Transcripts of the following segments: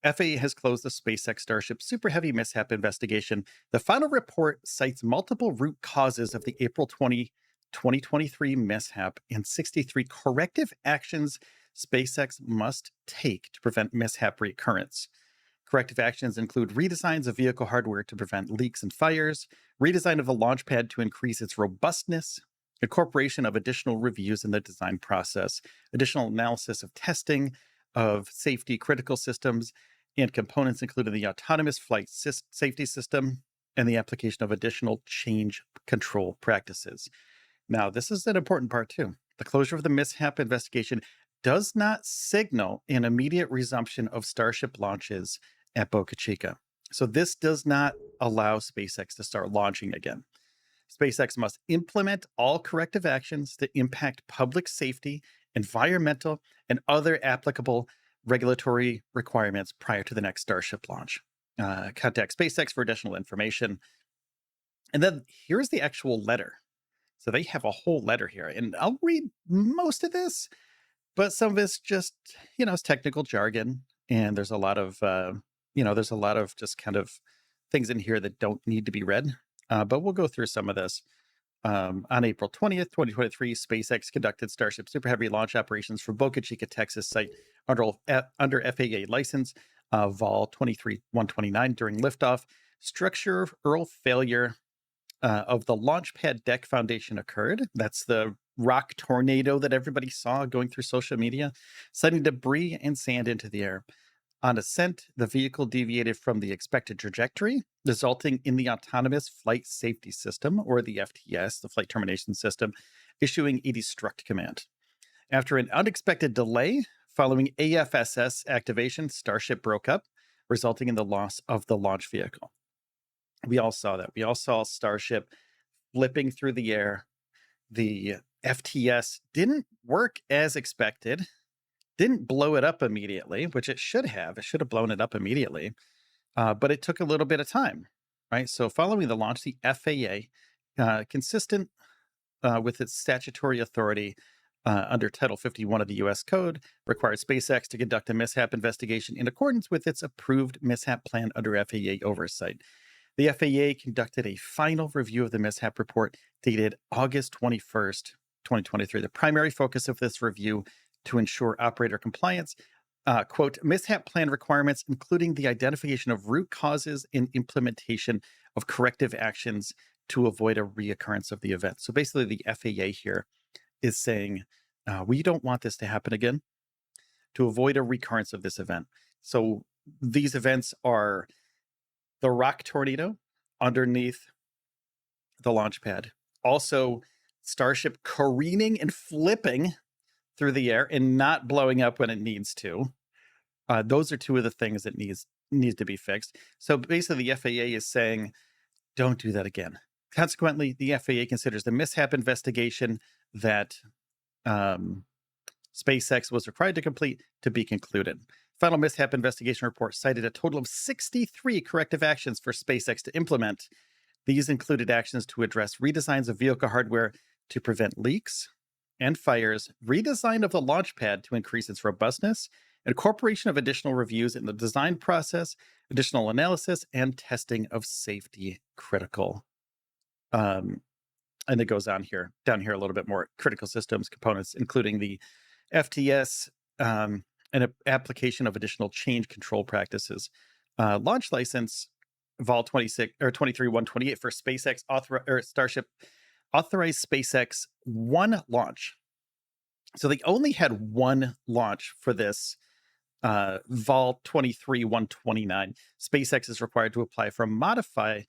FAA has closed the SpaceX Starship Super Heavy mishap investigation. The final report cites multiple root causes of the April 2023 mishap and 63 corrective actions SpaceX must take to prevent mishap recurrence. Corrective actions include redesigns of vehicle hardware to prevent leaks and fires, redesign of the launch pad to increase its robustness, incorporation of additional reviews in the design process, additional analysis of testing of safety critical systems and components, including the autonomous flight safety system and the application of additional change control practices. Now, this is an important part too. The closure of the mishap investigation does not signal an immediate resumption of Starship launches at Boca Chica. So this does not allow SpaceX to start launching again. SpaceX must implement all corrective actions that impact public safety, environmental, and other applicable regulatory requirements prior to the next Starship launch. Contact SpaceX for additional information. And then here's the actual letter. So they have a whole letter here, and I'll read most of this, but some of it's just, it's technical jargon, and there's a lot of, there's a lot of just kind of things in here that don't need to be read. But we'll go through some of this. On April 20th, 2023, SpaceX conducted Starship Super Heavy launch operations from Boca Chica, Texas site under FAA license, Vol 23129 during liftoff. Structural failure of the launch pad deck foundation occurred. That's the rock tornado that everybody saw going through social media, sending debris and sand into the air. On ascent, the vehicle deviated from the expected trajectory, resulting in the Autonomous Flight Safety System, or the FTS, the Flight Termination System, issuing a destruct command. After an unexpected delay following AFSS activation, Starship broke up, resulting in the loss of the launch vehicle. We all saw that. We all saw Starship flipping through the air. The FTS didn't work as expected. Didn't blow it up immediately, which it should have. It should have blown it up immediately, but it took a little bit of time, right? So following the launch, the FAA, consistent with its statutory authority under Title 51 of the U.S. Code, required SpaceX to conduct a mishap investigation in accordance with its approved mishap plan under FAA oversight. The FAA conducted a final review of the mishap report dated August 21st, 2023. The primary focus of this review to ensure operator compliance, quote, mishap plan requirements, including the identification of root causes and implementation of corrective actions to avoid a reoccurrence of the event. So basically the FAA here is saying, we don't want this to happen again, to avoid a recurrence of this event. So these events are the rock tornado underneath the launch pad. Also, Starship careening and flipping through the air and not blowing up when it needs to. Those are two of the things that needs to be fixed. So basically the FAA is saying, don't do that again. Consequently, the FAA considers the mishap investigation that SpaceX was required to complete to be concluded. Final mishap investigation report cited a total of 63 corrective actions for SpaceX to implement. These included actions to address redesigns of vehicle hardware to prevent leaks and fires, redesign of the launch pad to increase its robustness, incorporation of additional reviews in the design process, additional analysis, and testing of safety critical. And it goes on here, down here a little bit more, critical systems components, including the FTS, and an application of additional change control practices. Launch license Vol 26 or 23128 for SpaceX Starship authorized SpaceX one launch. So they only had one launch for this Vol 23129. SpaceX is required to apply for a modify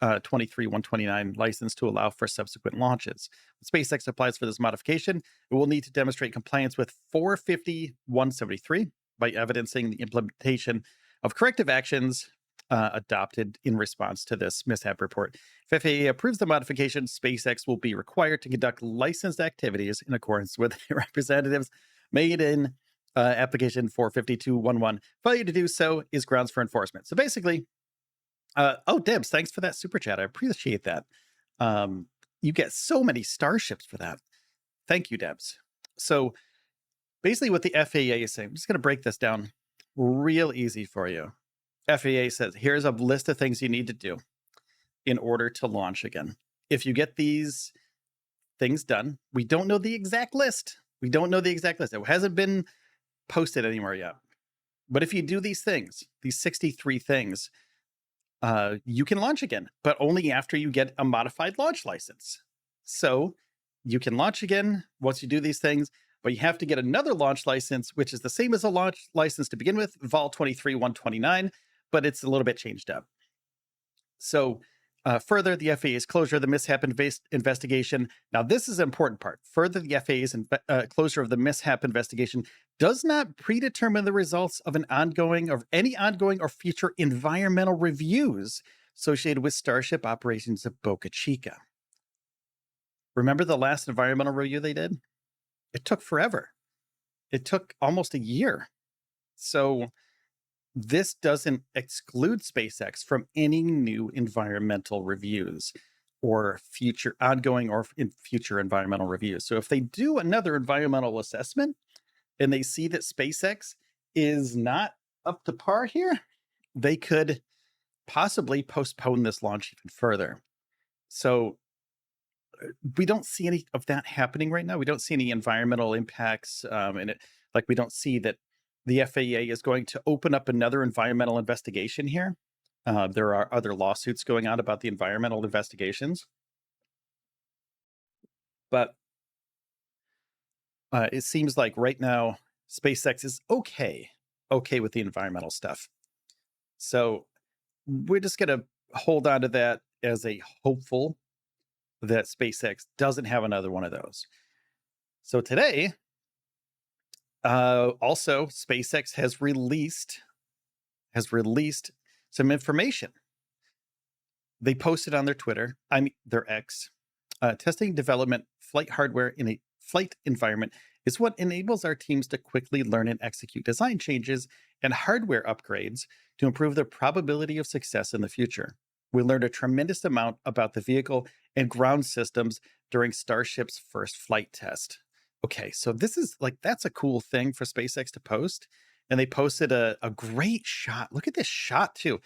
23129 license to allow for subsequent launches. When SpaceX applies for this modification, it will need to demonstrate compliance with 450-173 by evidencing the implementation of corrective actions adopted in response to this mishap report. If FAA approves the modification, SpaceX will be required to conduct licensed activities in accordance with representatives made in application 45211. Failure to do so is grounds for enforcement. So basically, Debs, thanks for that super chat. I appreciate that. You get so many starships for that. Thank you, Debs. So basically what the FAA is saying, I'm just going to break this down real easy for you. FAA says, here's a list of things you need to do in order to launch again. If you get these things done, we don't know the exact list. We don't know the exact list. It hasn't been posted anywhere yet. But if you do these things, these 63 things, you can launch again, but only after you get a modified launch license. So you can launch again once you do these things, but you have to get another launch license, which is the same as a launch license to begin with, Vol 23-129, but it's a little bit changed up. So further, the FAA's closure of the mishap investigation. Now, this is an important part. Further, the FAA's closure of the mishap investigation does not predetermine the results of any ongoing or future environmental reviews associated with Starship operations at Boca Chica. Remember the last environmental review they did? It took forever. It took almost a year. So this doesn't exclude SpaceX from any new environmental reviews or future ongoing or in future environmental reviews. So if they do another environmental assessment and they see that SpaceX is not up to par here, they could possibly postpone this launch even further. So we don't see any of that happening right now. We don't see any environmental impacts in it. Like we don't see that the FAA is going to open up another environmental investigation here. There are other lawsuits going on about the environmental investigations. But it seems like right now, SpaceX is okay with the environmental stuff. So we're just going to hold on to that as a hopeful that SpaceX doesn't have another one of those. So today, also SpaceX has released some information. They posted on their Twitter, their X, testing development flight hardware in a flight environment is what enables our teams to quickly learn and execute design changes and hardware upgrades to improve the probability of success in the future. We learned a tremendous amount about the vehicle and ground systems during Starship's first flight test. Okay, so this is that's a cool thing for SpaceX to post. And they posted a great shot. Look at this shot too,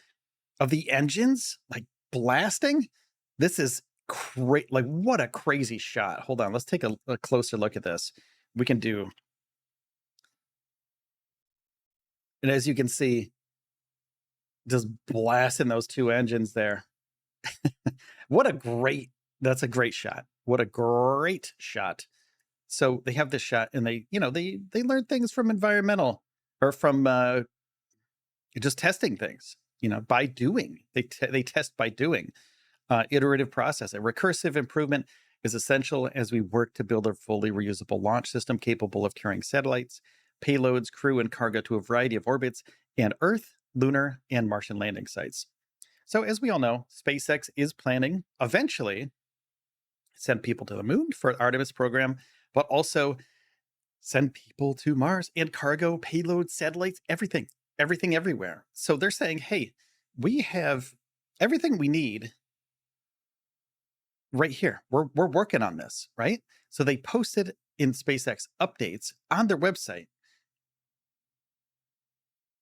of the engines blasting. This is great. What a crazy shot. Hold on, let's take a closer look at this. We can do. And as you can see, just blasting those two engines there. That's a great shot. What a great shot. So they have this shot and they learn things from environmental or from just testing things, by doing. They test by doing. Iterative process. A recursive improvement is essential as we work to build a fully reusable launch system capable of carrying satellites, payloads, crew, and cargo to a variety of orbits and Earth, lunar, and Martian landing sites. So as we all know, SpaceX is planning eventually send people to the moon for the Artemis program, but also send people to Mars and cargo, payloads, satellites, everything, everywhere. So they're saying, hey, we have everything we need right here. We're working on this, right? So they posted in SpaceX updates on their website.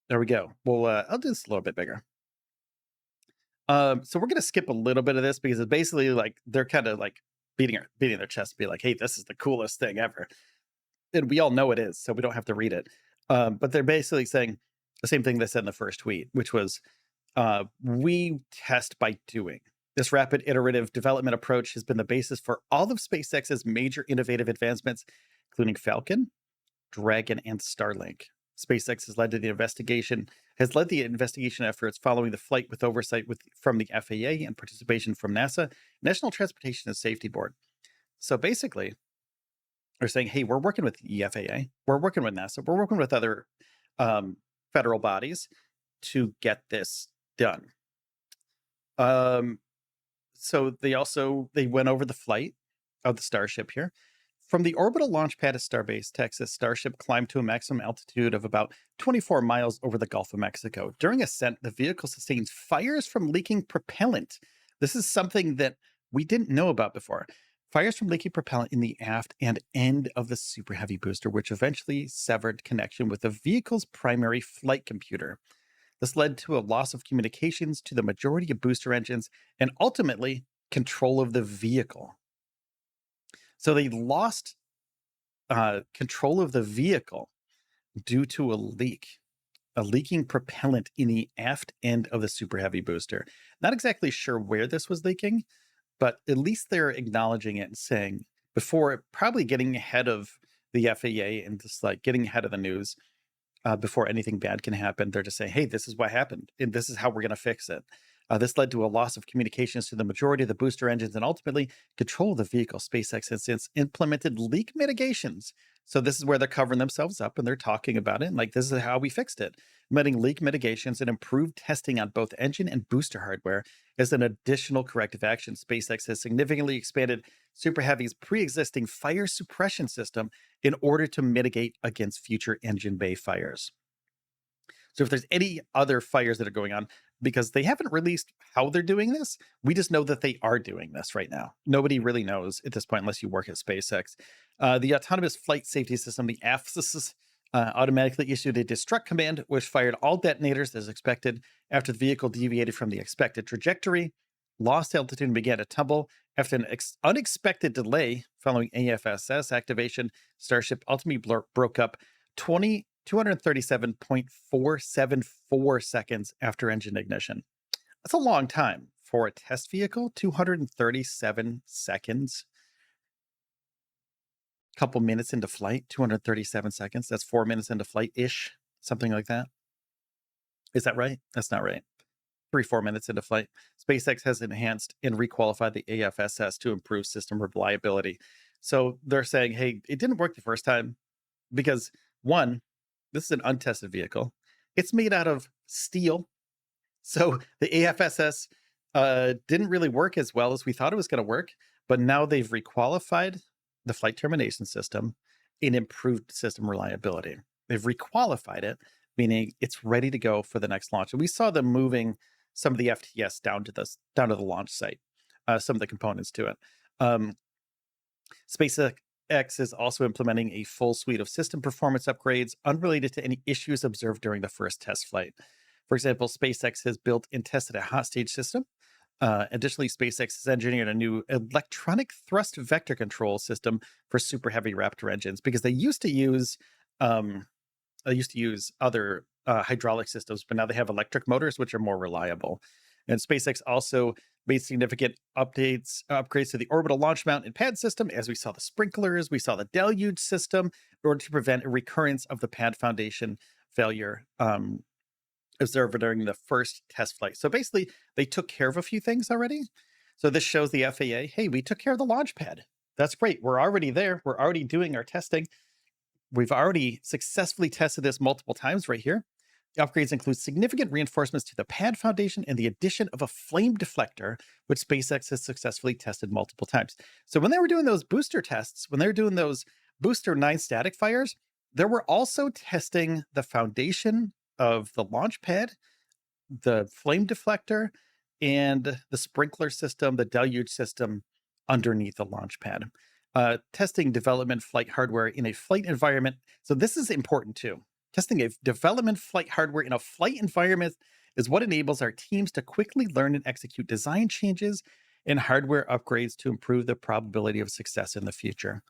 There we go. Well, I'll do this a little bit bigger. So we're going to skip a little bit of this because it's basically they're kind of beating their chest and be like, hey, this is the coolest thing ever. And we all know it is, so we don't have to read it. But they're basically saying the same thing they said in the first tweet, which was, we test by doing. This rapid iterative development approach has been the basis for all of SpaceX's major innovative advancements, including Falcon, Dragon, and Starlink. SpaceX has led the investigation efforts following the flight with oversight from the FAA and participation from NASA, National Transportation and Safety Board. So basically, they're saying, hey, we're working with the FAA, we're working with NASA, we're working with other federal bodies to get this done. So they went over the flight of the Starship here. From the orbital launch pad at Starbase, Texas, Starship climbed to a maximum altitude of about 24 miles over the Gulf of Mexico. During ascent, the vehicle sustains fires from leaking propellant. This is something that we didn't know about before. Fires from leaky propellant in the aft and end of the Super Heavy booster, which eventually severed connection with the vehicle's primary flight computer. This led to a loss of communications to the majority of booster engines and ultimately control of the vehicle. So they lost control of the vehicle due to a leaking propellant in the aft end of the Super Heavy booster. Not exactly sure where this was leaking, but at least they're acknowledging it and saying, before probably getting ahead of the FAA and just like getting ahead of the news, before anything bad can happen, they're just saying, hey, this is what happened, and this is how we're going to fix it. This led to a loss of communications to the majority of the booster engines and ultimately control of the vehicle. SpaceX has since implemented leak mitigations. So this is where they're covering themselves up and they're talking about it. And like, this is how we fixed it. Implementing leak mitigations and improved testing on both engine and booster hardware as an additional corrective action. SpaceX has significantly expanded Super Heavy's pre-existing fire suppression system in order to mitigate against future engine bay fires. So if there's any other fires that are going on, because they haven't released how they're doing this, we just know that they are doing this right now. Nobody really knows at this point unless you work at SpaceX. The Autonomous Flight Safety System, the AFSYS, automatically issued a destruct command, which fired all detonators as expected after the vehicle deviated from the expected trajectory, lost altitude, and began to tumble. After an unexpected delay following AFSS activation, Starship ultimately broke up 237.474 seconds after engine ignition. That's a long time for a test vehicle. 237 seconds. A couple minutes into flight, 237 seconds. That's 4 minutes into flight-ish, something like that. Is that right? That's not right. 3-4 minutes into flight. SpaceX has enhanced and requalified the AFSS to improve system reliability. So they're saying, hey, it didn't work the first time because, one, this is an untested vehicle. It's made out of steel. So the AFSS didn't really work as well as we thought it was going to work. But now they've requalified the flight termination system and improved system reliability. They've requalified it, meaning it's ready to go for the next launch. And we saw them moving some of the FTS down to the launch site, some of the components to it. SpaceX is also implementing a full suite of system performance upgrades unrelated to any issues observed during the first test flight. For example, SpaceX has built and tested a hot stage system. Additionally, SpaceX has engineered a new electronic thrust vector control system for Super Heavy Raptor engines because they used to use other hydraulic systems, but now they have electric motors, which are more reliable. And SpaceX also made significant upgrades to the orbital launch mount and pad system, as we saw the sprinklers, we saw the deluge system, in order to prevent a recurrence of the pad foundation failure observed during the first test flight. So basically, they took care of a few things already. So this shows the FAA, hey, we took care of the launch pad. That's great. We're already there. We're already doing our testing. We've already successfully tested this multiple times right here. The upgrades include significant reinforcements to the pad foundation and the addition of a flame deflector, which SpaceX has successfully tested multiple times. So when they were doing those booster tests, when they were doing those booster 9 static fires, they were also testing the foundation of the launch pad, the flame deflector, and the sprinkler system, the deluge system underneath the launch pad. Testing development flight hardware in a flight environment. So this is important too. Testing a development flight hardware in a flight environment is what enables our teams to quickly learn and execute design changes and hardware upgrades to improve the probability of success in the future.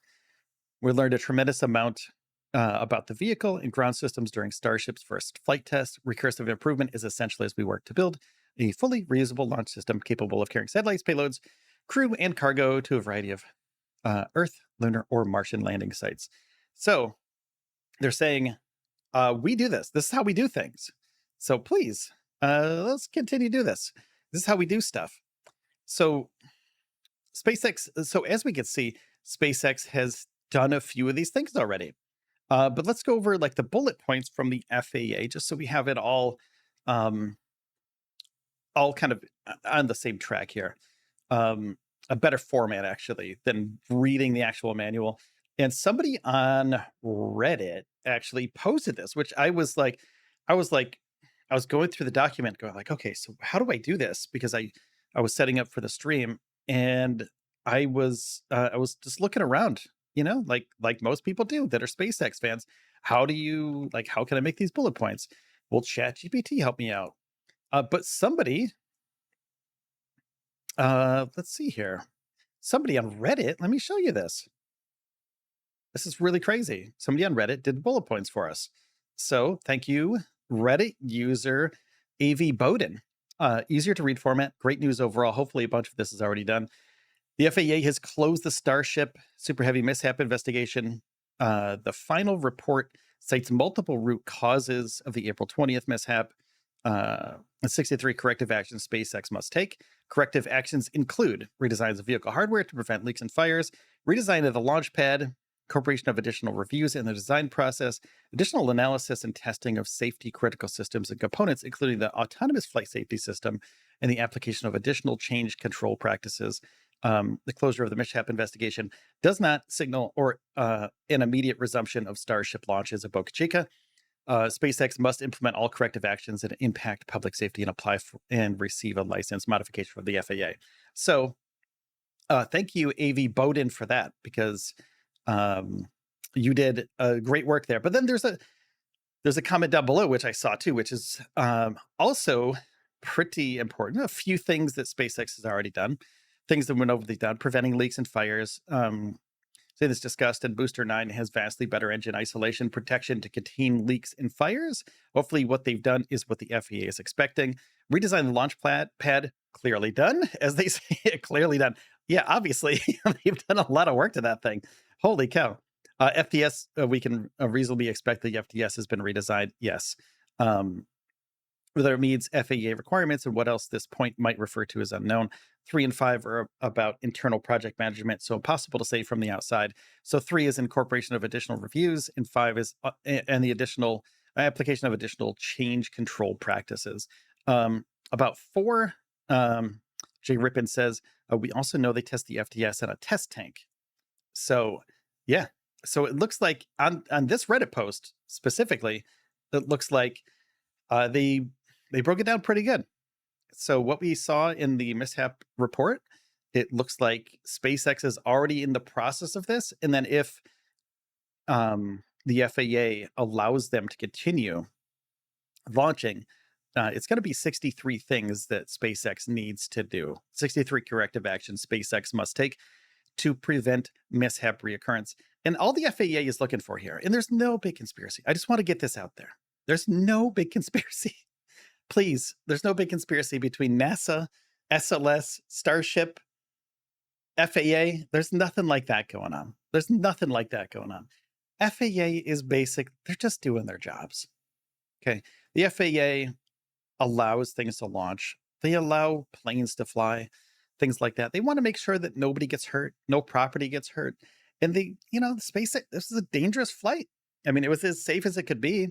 We learned a tremendous amount about the vehicle and ground systems during Starship's first flight test. Recursive improvement is essential as we work to build a fully reusable launch system capable of carrying satellites, payloads, crew, and cargo to a variety of Earth, lunar, or Martian landing sites. So they're saying, we do this. This is how we do things. So please, let's continue to do this. This is how we do stuff. So SpaceX, so as we can see, SpaceX has done a few of these things already. But let's go over like the bullet points from the FAA, just so we have it all kind of on the same track here. A better format actually than reading the actual manual. And somebody on Reddit actually posted this, which I was going through the document going like, okay, so how do I do this? Because I was setting up for the stream and I was just looking around, like most people do that are SpaceX fans. How can I make these bullet points? Well, ChatGPT helped me out. But somebody, let's see here. Somebody on Reddit, let me show you this. This is really crazy. Somebody on Reddit did bullet points for us. So thank you, Reddit user AV Bowden. Easier to read format, great news overall. Hopefully a bunch of this is already done. The FAA has closed the Starship Super Heavy mishap investigation. The final report cites multiple root causes of the April 20th mishap. 63 corrective actions SpaceX must take. Corrective actions include redesigns of vehicle hardware to prevent leaks and fires, redesign of the launch pad, incorporation of additional reviews in the design process, additional analysis and testing of safety critical systems and components, including the autonomous flight safety system, and the application of additional change control practices. The closure of the mishap investigation does not signal or an immediate resumption of Starship launches at Boca Chica. SpaceX must implement all corrective actions that impact public safety and apply for and receive a license modification from the FAA. So thank you, AV Bowden, for that, because you did great work there. But then there's a comment down below, which I saw too, which is also pretty important. A few things that SpaceX has already done, things that went over the done, preventing leaks and fires. Say this discussed, and Booster 9 has vastly better engine isolation protection to contain leaks and fires. Hopefully what they've done is what the FAA is expecting. Redesign the launch pad, clearly done, as they say, clearly done. Yeah, obviously, they've done a lot of work to that thing. Holy cow. FTS, we can reasonably expect the FTS has been redesigned. Yes. Whether it meets FAA requirements and what else this point might refer to is unknown. 3 and 5 are about internal project management, so impossible to say from the outside. So 3 is incorporation of additional reviews, and 5 is and the additional application of additional change control practices. About 4, Jay Rippin says, we also know they test the FTS in a test tank. So yeah, so it looks like on this Reddit post specifically, it looks like they broke it down pretty good. So what we saw in the mishap report, it looks like SpaceX is already in the process of this. And then if the FAA allows them to continue launching, it's going to be 63 things that SpaceX needs to do. 63 corrective actions SpaceX must take to prevent mishap reoccurrence. And all the FAA is looking for here, and there's no big conspiracy. I just want to get this out there. There's no big conspiracy. Please, there's no big conspiracy between NASA, SLS, Starship, FAA. There's nothing like that going on. There's nothing like that going on. FAA is basic. They're just doing their jobs. Okay. The FAA allows things to launch. They allow planes to fly, things like that. They want to make sure that nobody gets hurt, no property gets hurt. And the SpaceX, this is a dangerous flight. I mean, it was as safe as it could be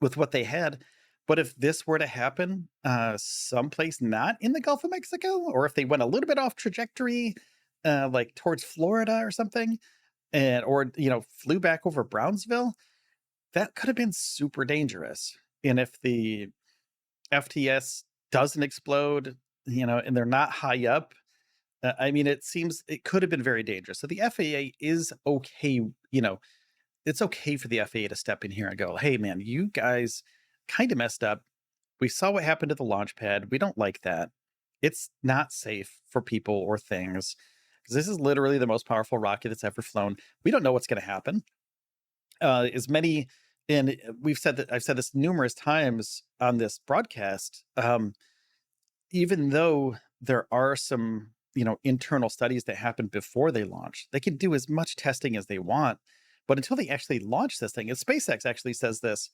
with what they had. But if this were to happen someplace not in the Gulf of Mexico, or if they went a little bit off trajectory, like towards Florida or something, or flew back over Brownsville, that could have been super dangerous. And if the FTS doesn't explode, and they're not high up, I mean, it seems it could have been very dangerous. So the FAA is okay. It's okay for the FAA to step in here and go, hey, man, you guys kind of messed up. We saw what happened to the launch pad. We don't like that. It's not safe for people or things, because this is literally the most powerful rocket that's ever flown. We don't know what's going to happen. And I've said this numerous times on this broadcast. Even though there are some, internal studies that happen before they launch, they can do as much testing as they want. But until they actually launch this thing, and SpaceX actually says this,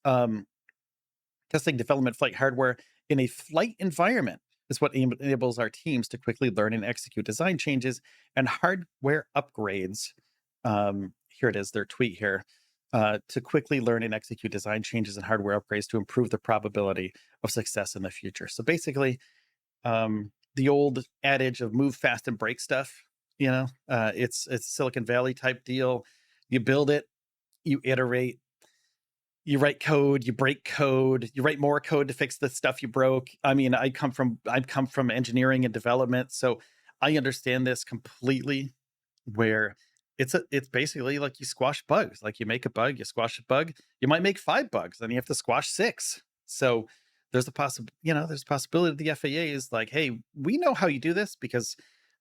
testing development flight hardware in a flight environment is what enables our teams to quickly learn and execute design changes and hardware upgrades. Here it is, their tweet here. To quickly learn and execute design changes and hardware upgrades to improve the probability of success in the future. So basically, the old adage of move fast and break stuff, it's Silicon Valley type deal. You build it, you iterate, you write code, you break code, you write more code to fix the stuff you broke. I mean, I come from engineering and development, so I understand this completely, where it's basically like you squash bugs. Like you make a bug, you squash a bug, you might make 5 bugs, then you have to squash 6. So there's a there's a possibility the FAA is like, hey, we know how you do this because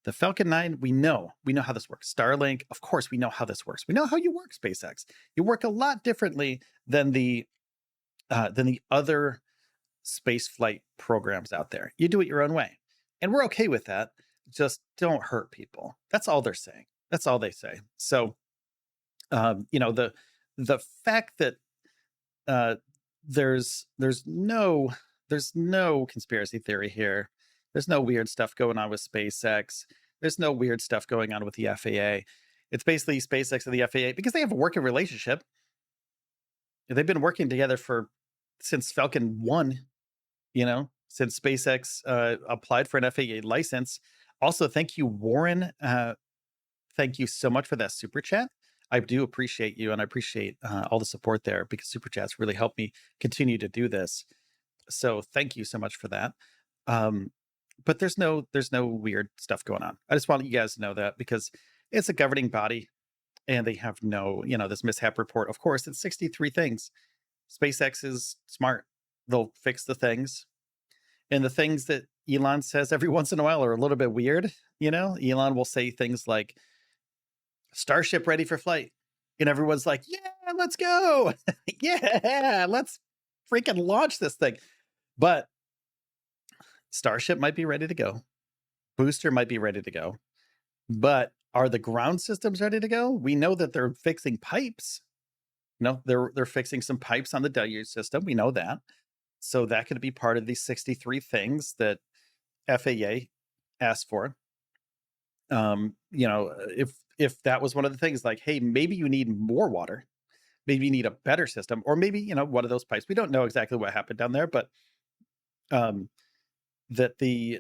the Falcon 9, we know how this works. Starlink, of course, we know how this works. We know how you work, SpaceX. You work a lot differently than the other space flight programs out there. You do it your own way. And we're okay with that. Just don't hurt people. That's all they're saying. That's all they say. So, the fact that uh, there's no conspiracy theory here. There's no weird stuff going on with SpaceX. There's no weird stuff going on with the FAA. It's basically SpaceX and the FAA because they have a working relationship. They've been working together since Falcon 1, since SpaceX applied for an FAA license. Also, thank you, Warren. Thank you so much for that super chat. I do appreciate you, and I appreciate all the support there because super chats really help me continue to do this. So thank you so much for that. But there's no weird stuff going on. I just want you guys to know that because it's a governing body, and they have this mishap report. Of course, it's 63 things. SpaceX is smart. They'll fix the things. And the things that Elon says every once in a while are a little bit weird. Elon will say things like, Starship ready for flight. And everyone's like, yeah, let's go. Yeah, let's freaking launch this thing. But Starship might be ready to go. Booster might be ready to go. But are the ground systems ready to go? We know that they're fixing pipes. They're fixing some pipes on the deluge system. We know that. So that could be part of these 63 things that FAA asked for. If that was one of the things, like, hey, maybe you need more water, maybe you need a better system, or maybe one of those pipes. We don't know exactly what happened down there, but that the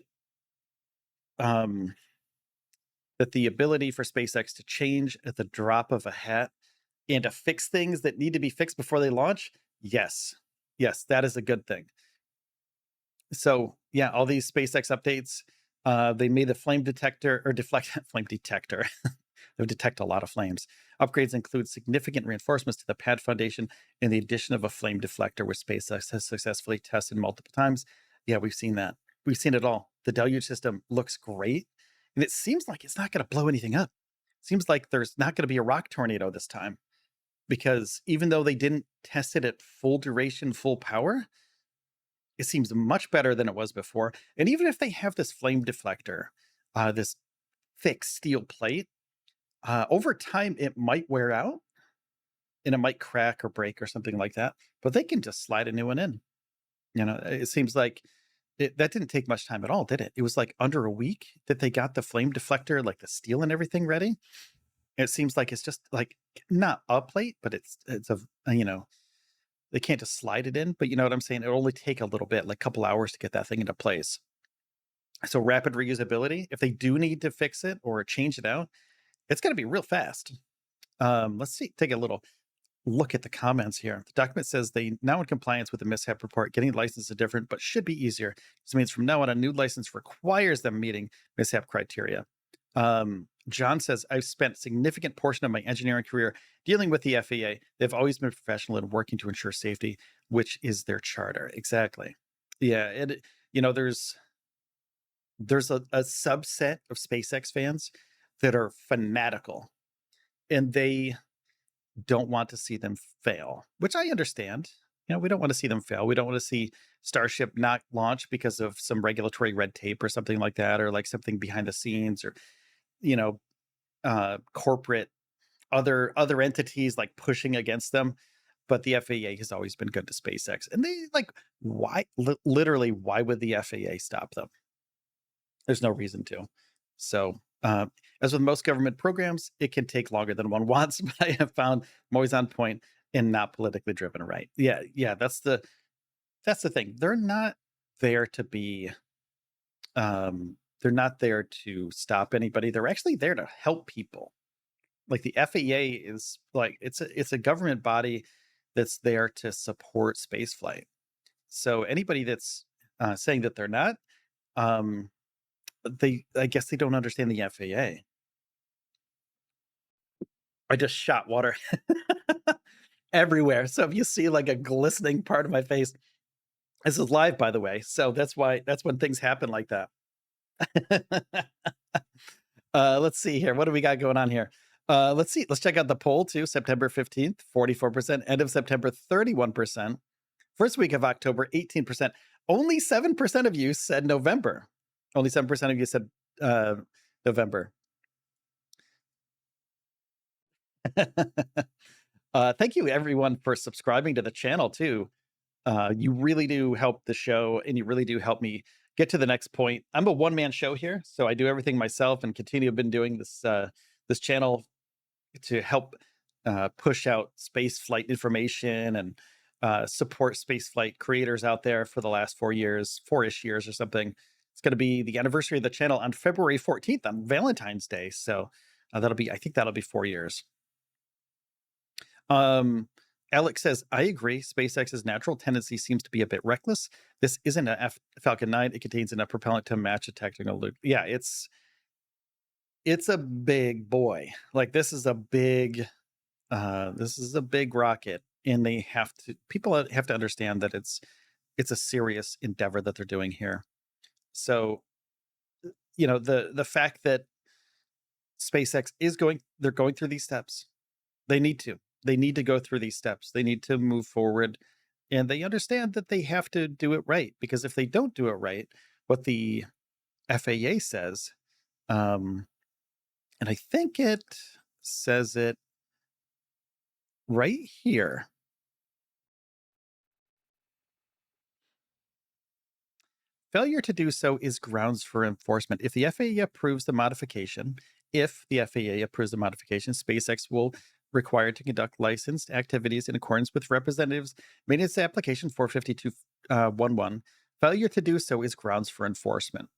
ability for SpaceX to change at the drop of a hat and to fix things that need to be fixed before they launch, yes, that is a good thing. So yeah, all these SpaceX updates, they made the flame detector or flame detector. They detect a lot of flames. Upgrades include significant reinforcements to the pad foundation and the addition of a flame deflector, which SpaceX has successfully tested multiple times. Yeah, we've seen that. We've seen it all. The deluge system looks great, and it seems like it's not going to blow anything up. It seems like there's not going to be a rock tornado this time, because even though they didn't test it at full duration, full power, it seems much better than it was before. And even if they have this flame deflector, this thick steel plate, over time it might wear out and it might crack or break or something like that, but they can just slide a new one in. It seems like that didn't take much time at all, did it? It was like under a week that they got the flame deflector, like the steel and everything ready. It seems like it's just like not a plate, but it's they can't just slide it in, but you know what I'm saying? It'll only take a little bit, like a couple hours to get that thing into place. So rapid reusability, if they do need to fix it or change it out, it's going to be real fast. Let's take a little look at the comments here. The document says they now in compliance with the mishap report, getting a license is different, but should be easier. This means from now on, a new license requires them meeting mishap criteria. John says, I've spent a significant portion of my engineering career dealing with the FAA. They've always been professional in working to ensure safety, which is their charter. Exactly. Yeah. And, there's a subset of SpaceX fans that are fanatical, and they don't want to see them fail, which I understand. We don't want to see them fail. We don't want to see Starship not launch because of some regulatory red tape or something like that, or like something behind the scenes, or corporate other entities like pushing against them. But the FAA has always been good to SpaceX, and they why literally why would the FAA stop them? There's no reason to. So as with most government programs, it can take longer than one wants, but I have found I'm always on point and not politically driven. Right. Yeah, that's the thing. They're not there to be they're not there to stop anybody. They're actually there to help people. Like the FAA is like it's a government body that's there to support spaceflight. So anybody that's saying that they're not, I guess they don't understand the FAA. I just shot water everywhere. So if you see like a glistening part of my face, this is live, by the way. So that's when things happen like that. Let's see here. What do we got going on here? Let's see. Let's check out the poll too. September 15th, 44%. End of September, 31%. First week of October, 18%. Only 7% of you said November. Only 7% of you said November. Thank you everyone for subscribing to the channel too. You really do help the show, and you really do help me get to the next point. I'm a one-man show here, so I do everything myself and continue been doing this channel to help push out space flight information and support space flight creators out there for the last 4-ish years or something. It's going to be the anniversary of the channel on February 14th on Valentine's Day. So I think that'll be 4 years. Alex says, I agree. SpaceX's natural tendency seems to be a bit reckless. This isn't a Falcon 9. It contains enough propellant to match a technical loop. Yeah, it's a big boy. Like this is a big rocket, and people have to understand that it's a serious endeavor that they're doing here. So, the fact that SpaceX they're going through these steps. They need to go through these steps. They need to move forward, and they understand that they have to do it right, because if they don't do it right, what the FAA says, and I think it says it right here. Failure to do so is grounds for enforcement. If the FAA approves the modification, SpaceX will required to conduct licensed activities in accordance with Representatives Maintenance Application 45211. Failure to do so is grounds for enforcement.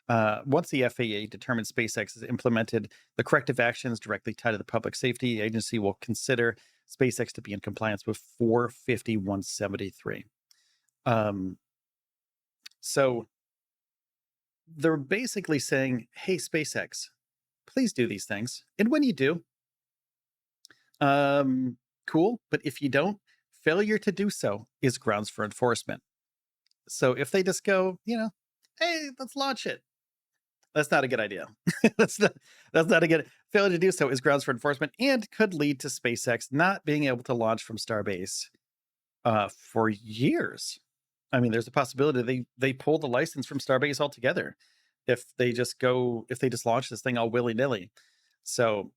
Once the FAA determines SpaceX has implemented the corrective actions directly tied to the public safety, the agency will consider SpaceX to be in compliance with 45173. So they're basically saying, hey, SpaceX, please do these things. And when you do, cool. But if you don't, failure to do so is grounds for enforcement. So if they just go, hey, let's launch it. That's not a good idea. that's not a good failure to do so is grounds for enforcement, and could lead to SpaceX not being able to launch from Starbase for years. I mean, there's a possibility they pull the license from Starbase altogether if they just launch this thing all willy-nilly. So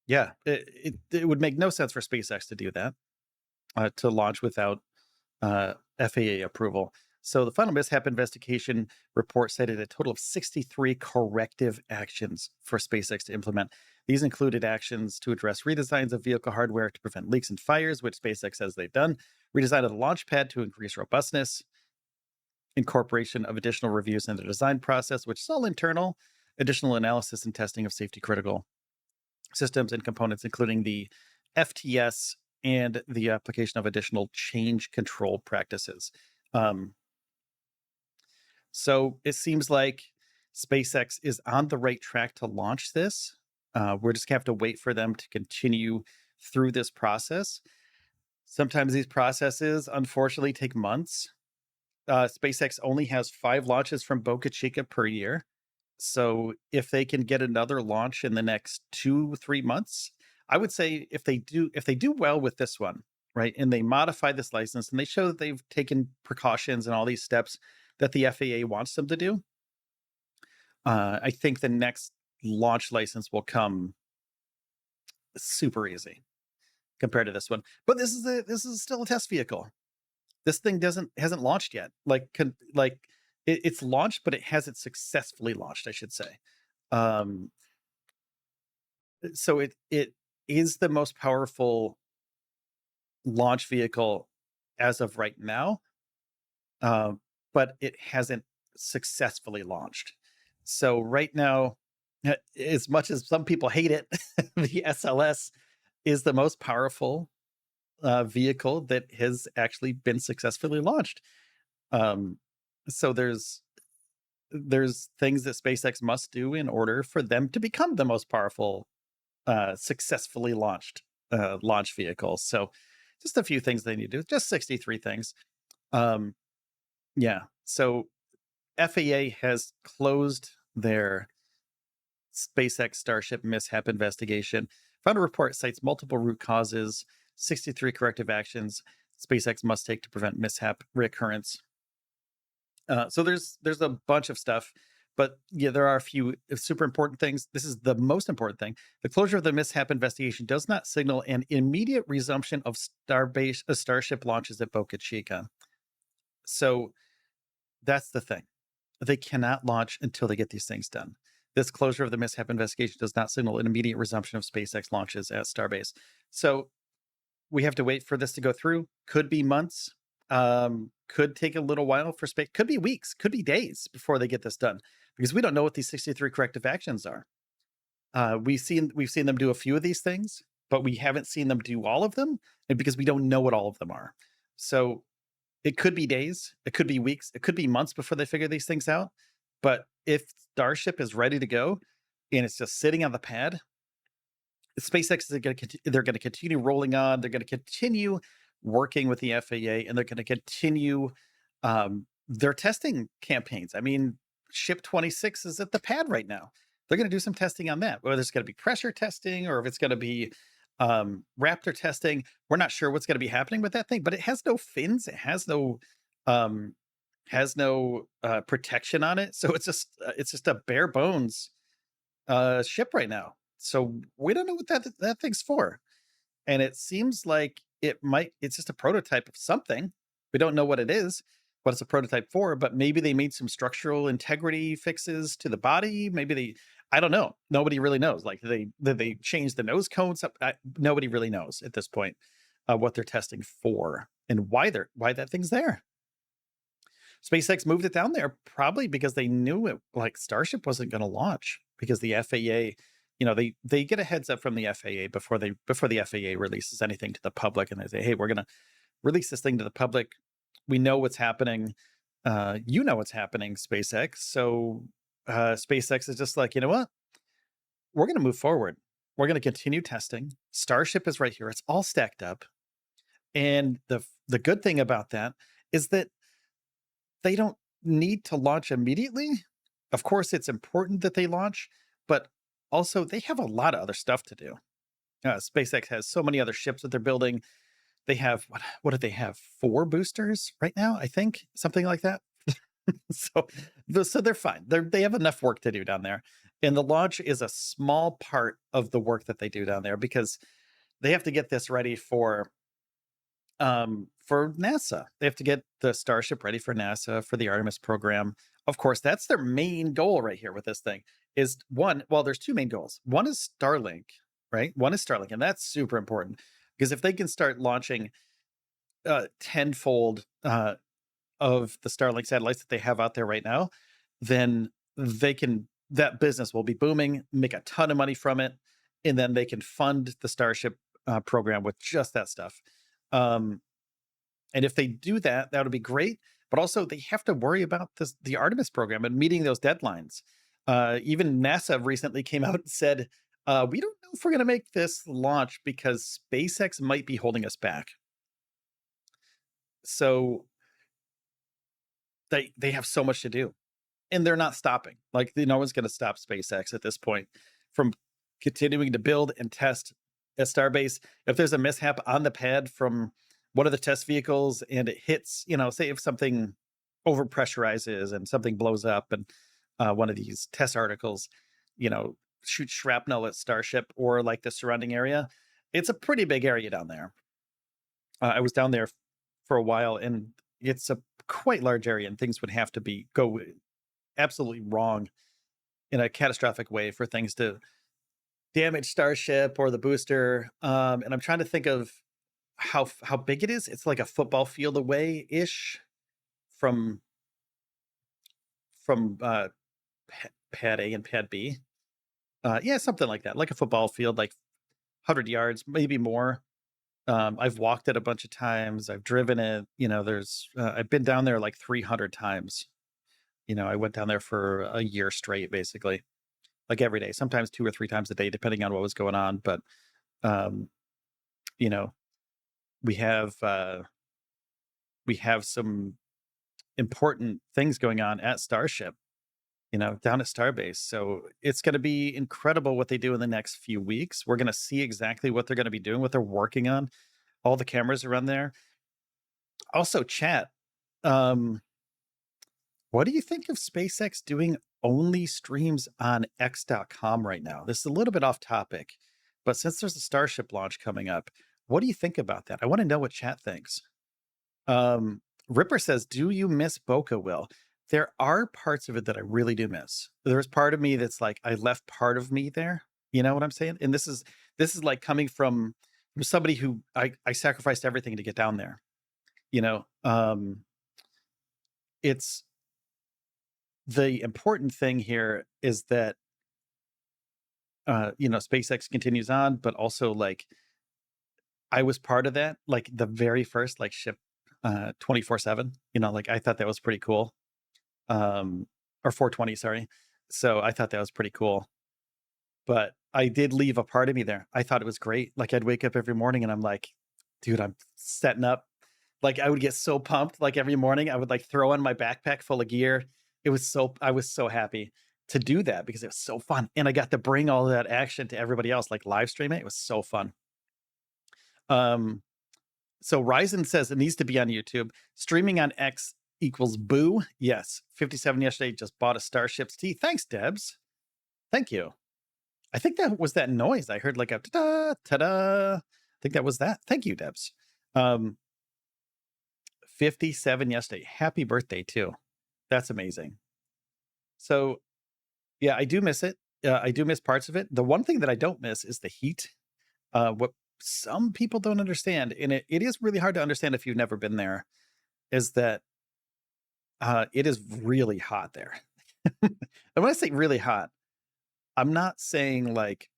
yeah, it would make no sense for SpaceX to do that, to launch without FAA approval. So the final mishap investigation report cited a total of 63 corrective actions for SpaceX to implement. These included actions to address redesigns of vehicle hardware to prevent leaks and fires, which SpaceX says they've done, redesign of the launch pad to increase robustness, incorporation of additional reviews in the design process, which is all internal, additional analysis and testing of safety critical systems and components, including the FTS and the application of additional change control practices. So it seems like SpaceX is on the right track to launch this. We're just gonna have to wait for them to continue through this process. Sometimes these processes, unfortunately, take months. SpaceX only has 5 launches from Boca Chica per year. So if they can get another launch in the next 2-3 months, I would say if they do well with this one, right, and they modify this license and they show that they've taken precautions and all these steps that the FAA wants them to do, I think the next launch license will come super easy compared to this one. But this is still a test vehicle. This thing hasn't launched yet. It's launched, but it hasn't successfully launched, I should say. So it is the most powerful launch vehicle as of right now, but it hasn't successfully launched. So right now, as much as some people hate it, the SLS is the most powerful vehicle that has actually been successfully launched. So there's there's things that SpaceX must do in order for them to become the most powerful, successfully launched launch vehicle. So just a few things they need to do. Just 63 things. Um, yeah. So FAA has closed their SpaceX Starship mishap investigation. Final report cites multiple root causes, 63 corrective actions SpaceX must take to prevent mishap reoccurrence. So there's a bunch of stuff, but yeah, there are a few super important things. This is the most important thing. The closure of the mishap investigation does not signal an immediate resumption of Starbase Starship launches at Boca Chica. So that's the thing. They cannot launch until they get these things done. This closure of the mishap investigation does not signal an immediate resumption of SpaceX launches at Starbase. So we have to wait for this to go through. Could be months. Could take a little while for space. Could be weeks. Could be days before they get this done, because we don't know what these 63 corrective actions are. We've seen them do a few of these things, but we haven't seen them do all of them, and because we don't know what all of them are. So it could be days, it could be weeks, it could be months before they figure these things out. But if Starship is ready to go and it's just sitting on the pad, SpaceX is they're going to continue rolling on. They're going to continue working with the FAA, and they're going to continue their testing campaigns. I mean, Ship 26 is at the pad right now. They're going to do some testing on that, whether it's going to be pressure testing or if it's going to be Raptor testing. We're not sure what's going to be happening with that thing, but it has no fins. It um, has no protection on it, so it's just a bare bones ship right now. So we don't know what that thing's for. And it seems like it's just a prototype of something. We don't know what it is, what it's a prototype for, but maybe they made some structural integrity fixes to the body. I don't know. Nobody really knows. Like they changed the nose cones up. Nobody really knows at this point what they're testing for and why that thing's there. SpaceX moved it down there probably because they knew it, like Starship wasn't going to launch, because the FAA, they get a heads up from the FAA before the FAA releases anything to the public, and they say, hey, we're going to release this thing to the public. We know what's happening. You know what's happening, SpaceX. So SpaceX is just like, you know what? We're going to move forward. We're going to continue testing. Starship is right here. It's all stacked up. And the good thing about that is that they don't need to launch immediately. Of course, it's important that they launch, but also they have a lot of other stuff to do. SpaceX has so many other ships that they're building. They have what do they have? 4 boosters right now, I think, something like that. so they're fine. They have enough work to do down there, and the launch is a small part of the work that they do down there, because they have to get this ready for NASA. They have to get the Starship ready for NASA for the Artemis program. Of course, that's their main goal right here with this thing. Is one, well, there's 2 main goals. One is Starlink, right? One is Starlink, and that's super important, because if they can start launching tenfold of the Starlink satellites that they have out there right now, then that business will be booming, make a ton of money from it, and then they can fund the Starship program with just that stuff. And if they do that, that would be great. But also, they have to worry about the Artemis program and meeting those deadlines. Even NASA recently came out and said, we don't know if we're going to make this launch because SpaceX might be holding us back. So they have so much to do, and they're not stopping. Like, no one's going to stop SpaceX at this point from continuing to build and test at Starbase. If there's a mishap on the pad from one of the test vehicles and it hits, say if something overpressurizes and something blows up, and one of these test articles, shoot shrapnel at Starship or like the surrounding area, it's a pretty big area down there. I was down there for a while, and it's a quite large area, and things would have to go absolutely wrong in a catastrophic way for things to damage Starship or the booster. And I'm trying to think of how big it is. It's like a football field away ish from pad A and pad B. Yeah, something like that, like a football field, like 100 yards, maybe more. I've walked it a bunch of times. I've driven it. I've been down there like 300 times. I went down there for a year straight, basically, like every day, sometimes 2 or 3 times a day, depending on what was going on. But, um, you know, we have, uh, we have some important things going on at Starship, down at Starbase. So it's going to be incredible what they do in the next few weeks. We're going to see exactly what they're going to be doing, what they're working on. All the cameras around there. Also, chat. Um, what do you think of SpaceX doing only streams on X.com right now? This is a little bit off topic, but since there's a Starship launch coming up, what do you think about that? I want to know what chat thinks. Um, Ripper says, "Do you miss Boca, Will?" There are parts of it that I really do miss. There's part of me that's like, I left part of me there. You know what I'm saying? And this is like coming from somebody who I sacrificed everything to get down there. You know, it's the important thing here is that SpaceX continues on, but also like I was part of that, like the very first like ship 24/7. Like I thought that was pretty cool. Or 420, sorry. So I thought that was pretty cool. But I did leave a part of me there. I thought it was great. Like I'd wake up every morning and I'm like, dude, I'm setting up. Like I would get so pumped. Like every morning I would like throw in my backpack full of gear. I was so happy to do that because it was so fun. And I got to bring all of that action to everybody else, like live stream it. It was so fun. Um, so Ryzen says it needs to be on YouTube. Streaming on X equals boo. Yes. 57 yesterday just bought a Starship's tea. Thanks, Debs. Thank you. I think that was that noise. I heard like a ta-da, ta-da. I think that was that. Thank you, Debs. 57 yesterday. Happy birthday, too. That's amazing. So, yeah, I do miss it. I do miss parts of it. The one thing that I don't miss is the heat. What some people don't understand, and it is really hard to understand if you've never been there, is that it is really hot there. And when I say really hot, I'm not saying like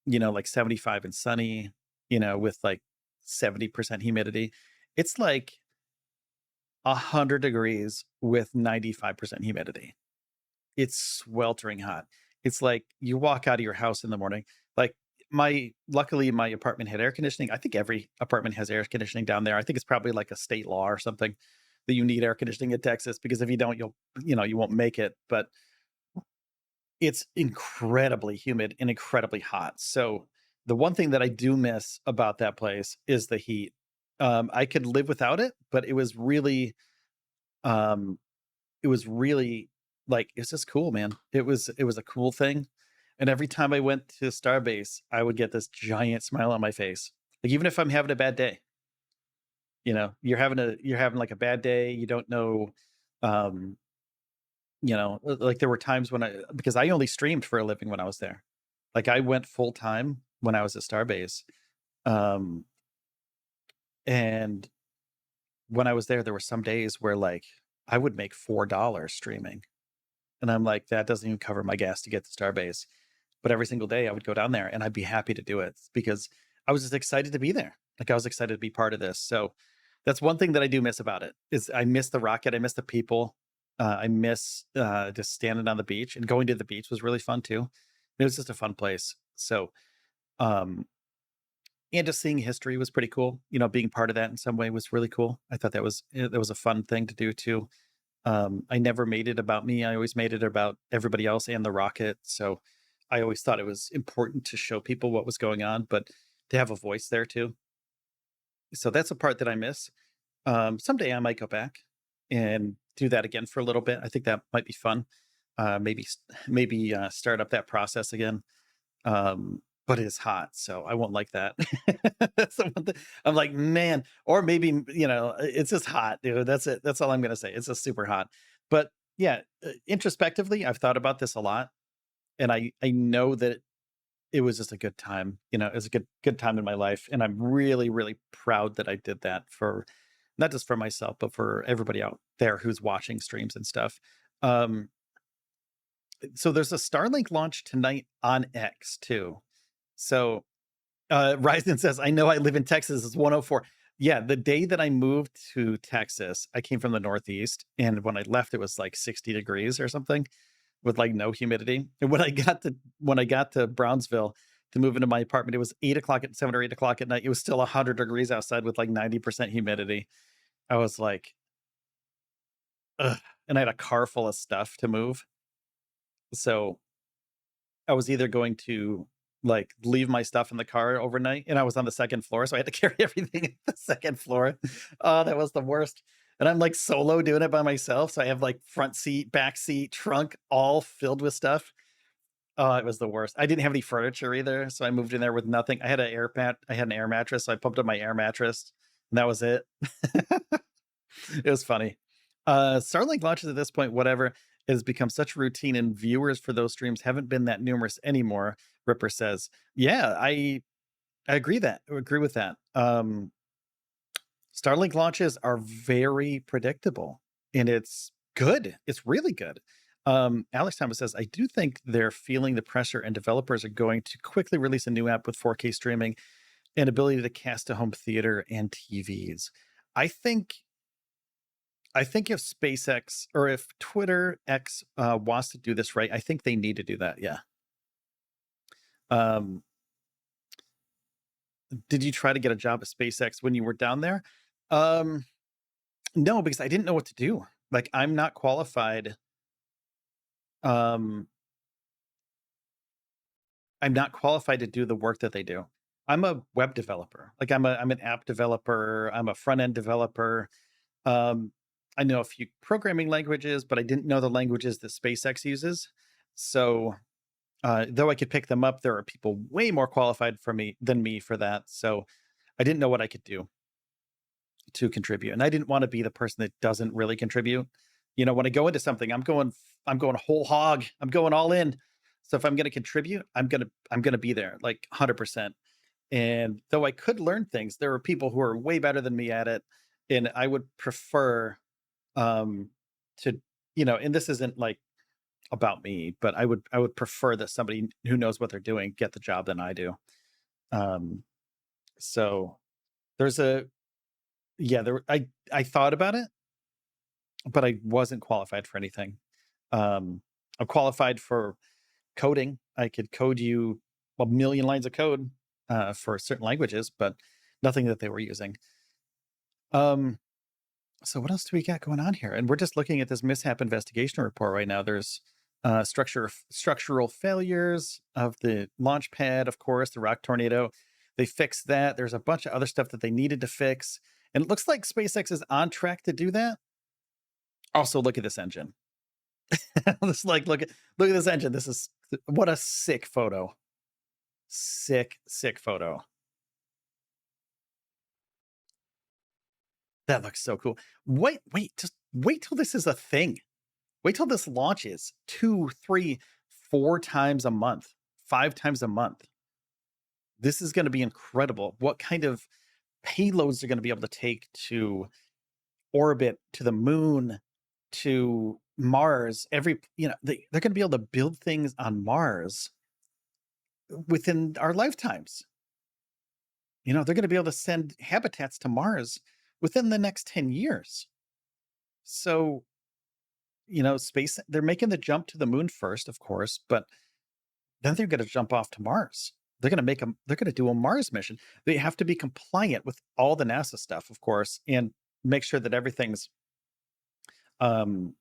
75 and sunny, with like 70% humidity. It's like 100 degrees with 95% humidity. It's sweltering hot. It's like you walk out of your house in the morning. Like luckily my apartment had air conditioning. I think every apartment has air conditioning down there. I think it's probably like a state law or something that you need air conditioning in Texas, because if you don't, you won't make it. But it's incredibly humid and incredibly hot. So the one thing that I do miss about that place is the heat. I could live without it, but um, it was really like, it's just cool, man. It was a cool thing. And every time I went to Starbase, I would get this giant smile on my face. Like even if I'm having a bad day, you're having like a bad day, you don't know, um, like there were times because I only streamed for a living when I was there. Like I went full time when I was at Starbase. Um, and when I was there were some days where like I would make $4 streaming. And I'm like, that doesn't even cover my gas to get to Starbase. But every single day I would go down there and I'd be happy to do it because I was just excited to be there. Like I was excited to be part of this. So that's one thing that I do miss about it is I miss the rocket. I miss the people. I miss just standing on the beach, and going to the beach was really fun too. It was just a fun place. So, um, and just seeing history was pretty cool. Being part of that in some way was really cool. I thought that was a fun thing to do too. I never made it about me. I always made it about everybody else and the rocket. So I always thought it was important to show people what was going on, but to have a voice there too. So that's a part that I miss. Someday I might go back and do that again for a little bit. I think that might be fun. Maybe start up that process again. But it's hot, so I won't like that. That's the one thing. I'm like, man, or maybe it's just hot, dude. That's it. That's all I'm gonna say. It's just super hot. But yeah, introspectively, I've thought about this a lot, and I know that it was just a good time. It was a good time in my life, and I'm really really proud that I did that for not just for myself, but for everybody out there who's watching streams and stuff. Um, so there's a Starlink launch tonight on X too. So Ryzen says, I know I live in Texas. It's 104. Yeah, the day that I moved to Texas, I came from the Northeast, and when I left, it was like 60 degrees or something with like no humidity. And when I got to Brownsville to move into my apartment, it was 8 o'clock at 7 or 8 o'clock at night. It was still 100 degrees outside with like 90% humidity. I was like, ugh. And I had a car full of stuff to move. So I was either going to like leave my stuff in the car overnight, and I was on the second floor, so I had to carry everything in the second floor. Oh, that was the worst. And I'm like solo doing it by myself. So I have like front seat, back seat, trunk, all filled with stuff. Oh, it was the worst. I didn't have any furniture either, so I moved in there with nothing. I had an air mattress, so I pumped up my air mattress, and that was it. It was funny. Starlink launches at this point, whatever, has become such routine, and viewers for those streams haven't been that numerous anymore. Ripper says, "Yeah, I agree with that. Starlink launches are very predictable, and it's good. It's really good." Alex Thomas says, "I do think they're feeling the pressure, and developers are going to quickly release a new app with 4K streaming and ability to cast to home theater and TVs." I think I think if SpaceX or if Twitter X wants to do this right, I think they need to do that. Yeah. Um, did you try to get a job at SpaceX when you were down there? Um, no, because I didn't know what to do. Like, I'm not qualified. Um, I'm not qualified to do the work that they do. I'm a web developer. Like, I'm an app developer. I'm a front end developer. Um, I know a few programming languages, but I didn't know the languages that SpaceX uses. So though I could pick them up, there are people way more qualified for me than me for that. So I didn't know what I could do to contribute, and I didn't want to be the person that doesn't really contribute. You know, when I go into something, I'm going whole hog. I'm going all in. So if I'm going to contribute, I'm going to be there like 100%. And though I could learn things, there are people who are way better than me at it, and I would prefer um to, and this isn't like about me, but I would prefer that somebody who knows what they're doing get the job than I do. Um, so there's a yeah, I thought about it, but I wasn't qualified for anything. I'm qualified for coding. I could code you a million lines of code for certain languages, but nothing that they were using. Um, so what else do we got going on here? And we're just looking at this mishap investigation report right now. There's structural failures of the launch pad, of course, the rock tornado. They fixed that. There's a bunch of other stuff that they needed to fix. And it looks like SpaceX is on track to do that. Also, look at this engine. It's like look at this engine. This is what a sick photo. Sick photo. That looks so cool. Just wait till this is a thing. Wait till this launches 2, 3, 4 times a month, 5 times a month. This is going to be incredible. What kind of payloads they're going to be able to take to orbit, to the moon, to Mars? They're going to be able to build things on Mars within our lifetimes. They're going to be able to send habitats to Mars within the next 10 years. So, space, they're making the jump to the moon first, of course, but then they're going to jump off to Mars. They're going to do a Mars mission. They have to be compliant with all the NASA stuff, of course, and make sure that everything's, um,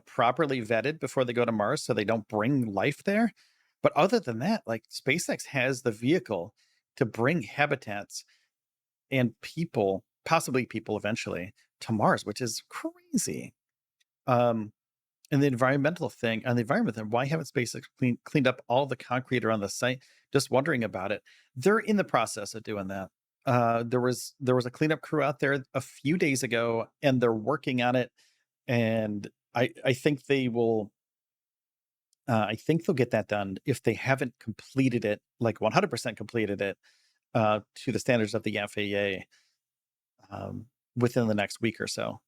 properly vetted before they go to Mars so they don't bring life there. But other than that, like SpaceX has the vehicle to bring habitats and people, possibly people eventually, to Mars, which is crazy. Um, and the environmental thing, on the environment thing, why haven't SpaceX cleaned up all the concrete around the site? Just wondering about it. They're in the process of doing that. There was a cleanup crew out there a few days ago, and they're working on it. And I think they will. I think they'll get that done if they haven't completed it, like 100% completed it to the standards of the FAA within the next week or so.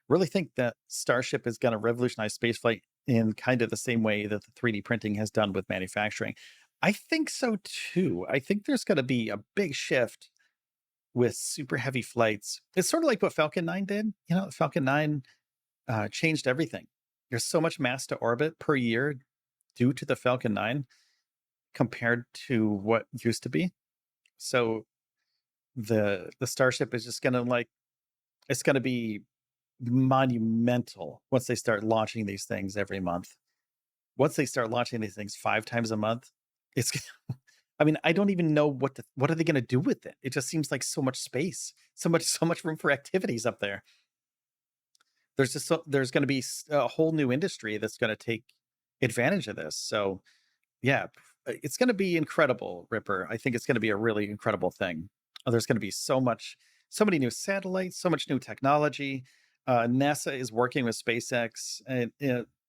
Really think that Starship is going to revolutionize spaceflight in kind of the same way that the 3D printing has done with manufacturing. I think so too. I think there's going to be a big shift with super heavy flights. It's sort of like what Falcon 9 did. Falcon 9 changed everything. There's so much mass to orbit per year due to the Falcon 9 compared to what used to be. So the Starship is just gonna it's gonna be monumental once they start launching these things every month. Once they start launching these things 5 times a month, it's I mean, I don't even know what are they gonna do with it? It just seems like so much space, so much room for activities up there. There's gonna be a whole new industry that's gonna take advantage of this. So, yeah, it's gonna be incredible, Ripper. I think it's gonna be a really incredible thing. There's gonna be so many new satellites, so much new technology. NASA is working with SpaceX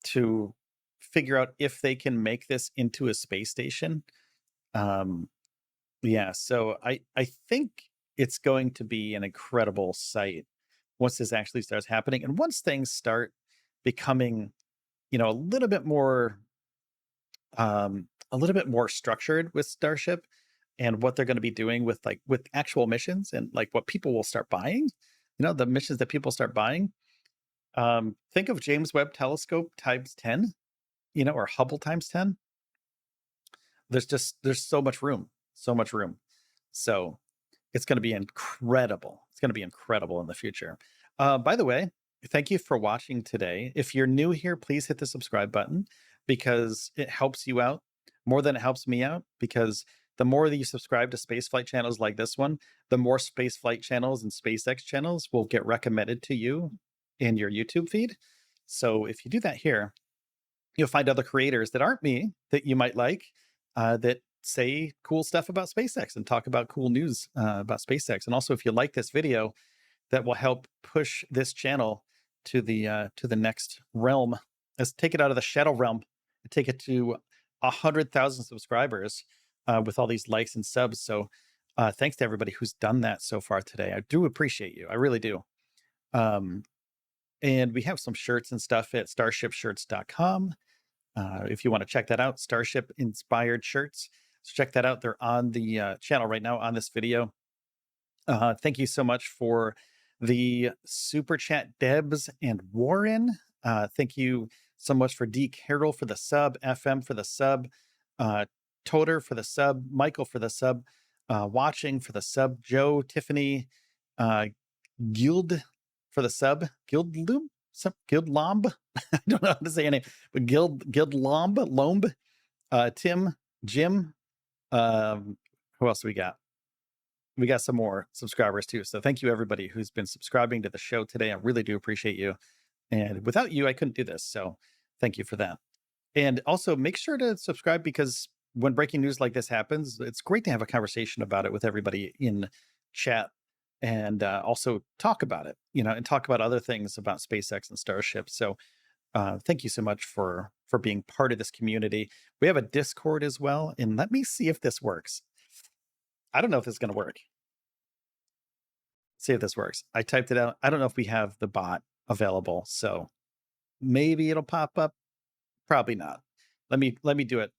to figure out if they can make this into a space station. Um, yeah, so I think it's going to be an incredible sight once this actually starts happening, and once things start becoming, a little bit more structured with Starship and what they're going to be doing with with actual missions and like what people will start buying, the missions that people start buying. Think of James Webb Telescope times 10, or Hubble times 10. There's so much room, so much room. So it's going to be incredible. It's going to be incredible in the future. By the way, thank you for watching today. If you're new here, please hit the subscribe button because it helps you out more than it helps me out. Because the more that you subscribe to spaceflight channels like this one, the more spaceflight channels and SpaceX channels will get recommended to you in your YouTube feed. So if you do that here, you'll find other creators that aren't me that you might like, that say cool stuff about SpaceX and talk about cool news about SpaceX. And also, if you like this video, that will help push this channel to the next realm. Let's take it out of the shadow realm and take it to 100,000 subscribers with all these likes and subs. So thanks to everybody who's done that so far today. I do appreciate you. I really do. And we have some shirts and stuff at starshipshirts.com. If you want to check that out, Starship inspired shirts. So check that out. They're on the channel right now on this video. Thank you so much for the super chat, Debs and Warren. Thank you so much for D. Carroll for the sub, FM for the sub, Toter for the sub, Michael for the sub, Watching for the sub, Joe, Tiffany, Guild for the sub, Guildlomb. I don't know how to say your name, but Lomb, Tim, Jim. Who else we got? We got some more subscribers too. So thank you everybody who's been subscribing to the show today. I really do appreciate you. And without you, I couldn't do this. So thank you for that. And also make sure to subscribe because when breaking news like this happens, it's great to have a conversation about it with everybody in chat and also talk about it, and talk about other things about SpaceX and Starship. So thank you so much for being part of this community. We have a Discord as well. And let me see if this works. I don't know if this is going to work. See if this works. I typed it out. I don't know if we have the bot available, so maybe it'll pop up. Probably not. Let me do it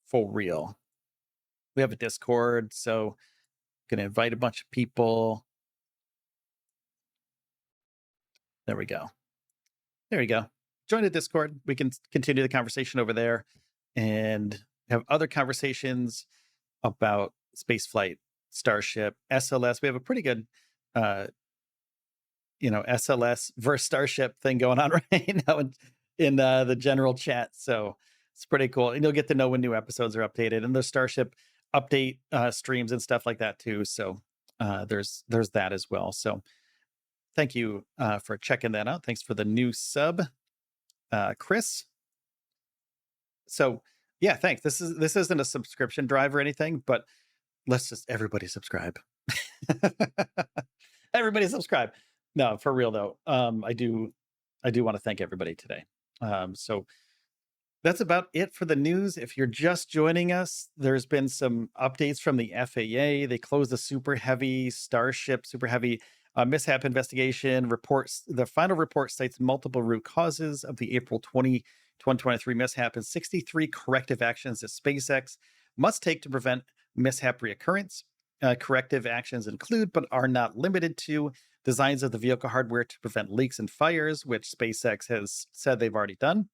for real. We have a Discord, so I'm gonna invite a bunch of people. There we go. There we go. Join the Discord. We can continue the conversation over there and have other conversations about spaceflight, Starship, SLS. We have a pretty good SLS versus Starship thing going on right now in the general chat. So it's pretty cool. And you'll get to know when new episodes are updated and the Starship update streams and stuff like that too. So there's that as well. So thank you for checking that out. Thanks for the new sub, Chris. So yeah, thanks. This isn't a subscription drive or anything, but let's just everybody subscribe. Everybody subscribe. No, for real though. I do want to thank everybody today. So that's about it for the news. If you're just joining us, there's been some updates from the FAA. They closed the Super Heavy mishap investigation. Reports. The final report cites multiple root causes of the April 2023 mishap and 63 corrective actions that SpaceX must take to prevent mishap reoccurrence. Corrective actions include, but are not limited to, designs of the vehicle hardware to prevent leaks and fires, which SpaceX has said they've already done.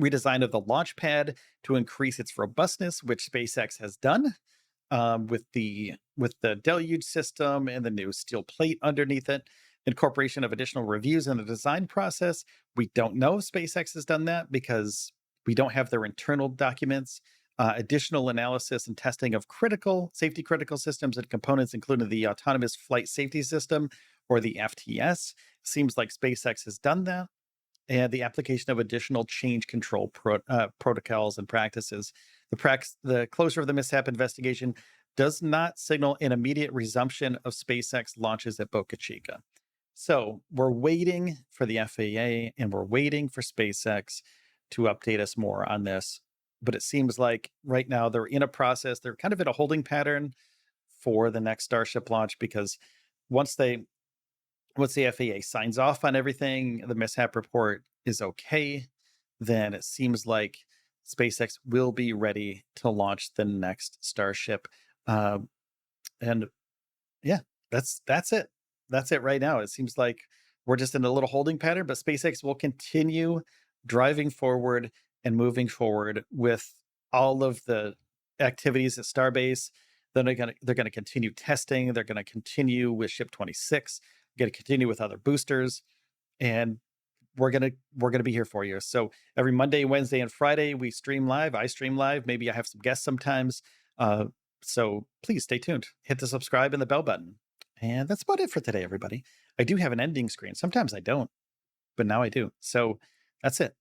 Redesign of the launch pad to increase its robustness, which SpaceX has done, with the deluge system and the new steel plate underneath it. Incorporation of additional reviews in the design process. We don't know if SpaceX has done that because we don't have their internal documents. Additional analysis and testing of safety critical systems and components, including the Autonomous Flight Safety System, or the FTS. Seems like SpaceX has done that. And the application of additional change control protocols and practices. The closure of the mishap investigation does not signal an immediate resumption of SpaceX launches at Boca Chica. So we're waiting for the FAA and we're waiting for SpaceX to update us more on this. But it seems like right now they're in a process. They're kind of in a holding pattern for the next Starship launch, because once the FAA signs off on everything, the mishap report is okay, then it seems like SpaceX will be ready to launch the next Starship. And yeah, that's it. That's it right now. It seems like we're just in a little holding pattern, but SpaceX will continue driving forward and moving forward with all of the activities at Starbase. Then they're gonna continue testing. They're gonna continue with Ship 26. Going to continue with other boosters, and we're gonna be here for you. So every Monday, Wednesday, and Friday we stream live. I stream live. Maybe I have some guests sometimes. So please stay tuned. Hit the subscribe and the bell button. And that's about it for today, everybody. I do have an ending screen. Sometimes I don't, but now I do. So that's it.